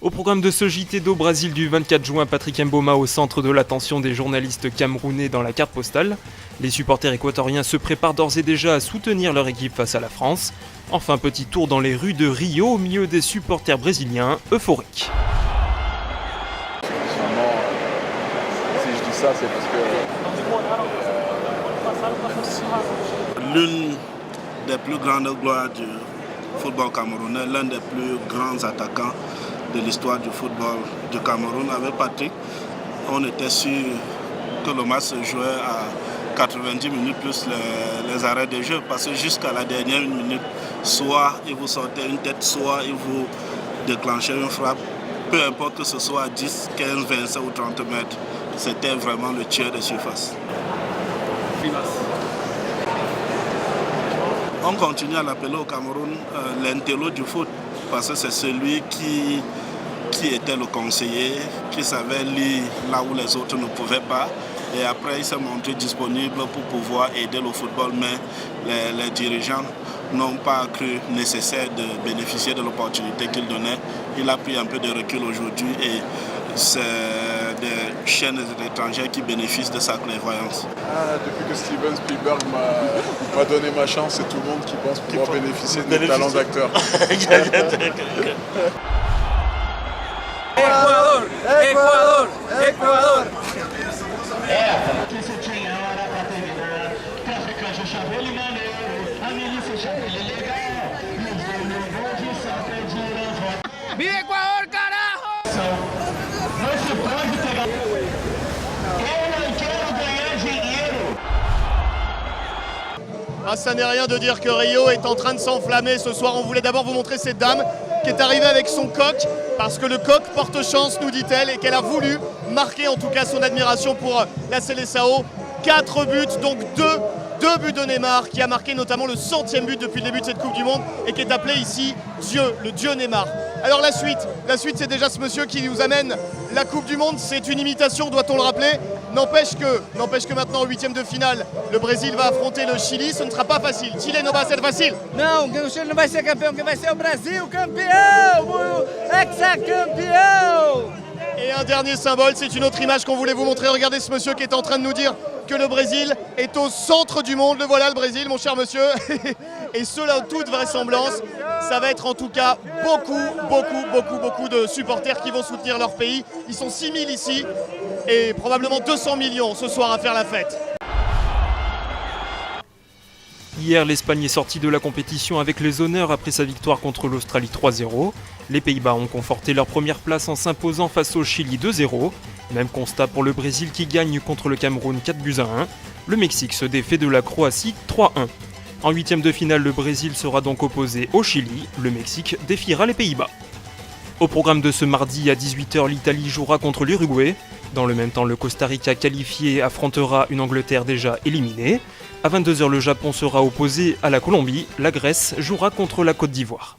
Au programme de ce JT d'eau Brésil du 24 juin, Patrick Mboma au centre de l'attention des journalistes camerounais dans la carte postale. Les supporters équatoriens se préparent d'ores et déjà à soutenir leur équipe face à la France. Enfin, petit tour dans les rues de Rio au milieu des supporters brésiliens euphoriques. Sûrement, si je dis ça, c'est parce que l'une des plus grandes gloires du football camerounais, l'un des plus grands attaquants de l'histoire du football du Cameroun. Avec Patrick, on était sûr que le match se jouait à 90 minutes plus les arrêts de jeu, parce que jusqu'à la dernière minute, soit il vous sortait une tête, soit il vous déclenchait une frappe, peu importe que ce soit à 10, 15, 25 ou 30 mètres, c'était vraiment le tueur de surface. On continue à l'appeler au Cameroun l'intello du foot, parce que c'est celui qui était le conseiller, qui savait lire là où les autres ne pouvaient pas. Et après, il s'est montré disponible pour pouvoir aider le football, mais les dirigeants n'ont pas cru nécessaire de bénéficier de l'opportunité qu'il donnait. Il a pris un peu de recul aujourd'hui et c'est des chaînes étrangères qui bénéficient de sa clairvoyance. Depuis que Steven Spielberg m'a donné ma chance, c'est tout le monde qui pense pouvoir bénéficier de mes talents d'acteur. Ecuador, Ecuador, Ecuador. ¡Viva Ecuador, carajo! Ah, ça n'est rien de dire que Rio est en train de s'enflammer ce soir. On voulait d'abord vous montrer cette dame qui est arrivée avec son coq, parce que le coq porte chance, nous dit-elle, et qu'elle a voulu marquer en tout cas son admiration pour la Seleção. 4 buts, donc 2 buts de Neymar, qui a marqué notamment le 100e but depuis le début de cette Coupe du Monde et qui est appelé ici Dieu, le Dieu Neymar. Alors la suite c'est déjà ce monsieur qui nous amène la Coupe du Monde. C'est une imitation, doit-on le rappeler. N'empêche que maintenant, au 8e de finale, le Brésil va affronter le Chili. Ce ne sera pas facile. Chile não vai ser facile. Não, o Chile não vai ser campeão, que vai ser o Brasil campeão, o ex-campeão. Et un dernier symbole, c'est une autre image qu'on voulait vous montrer. Regardez ce monsieur qui est en train de nous dire que le Brésil est au centre du monde. Le voilà, le Brésil, mon cher monsieur. Et cela, toute vraisemblance, ça va être en tout cas beaucoup de supporters qui vont soutenir leur pays. Ils sont 6000 ici et probablement 200 millions ce soir à faire la fête. Hier, l'Espagne est sortie de la compétition avec les honneurs après sa victoire contre l'Australie 3-0. Les Pays-Bas ont conforté leur première place en s'imposant face au Chili 2-0. Même constat pour le Brésil qui gagne contre le Cameroun 4-1. Le Mexique se défait de la Croatie 3-1. En 8e de finale, le Brésil sera donc opposé au Chili. Le Mexique défiera les Pays-Bas. Au programme de ce mardi à 18h, l'Italie jouera contre l'Uruguay. Dans le même temps, le Costa Rica qualifié affrontera une Angleterre déjà éliminée. À 22h, le Japon sera opposé à la Colombie. La Grèce jouera contre la Côte d'Ivoire.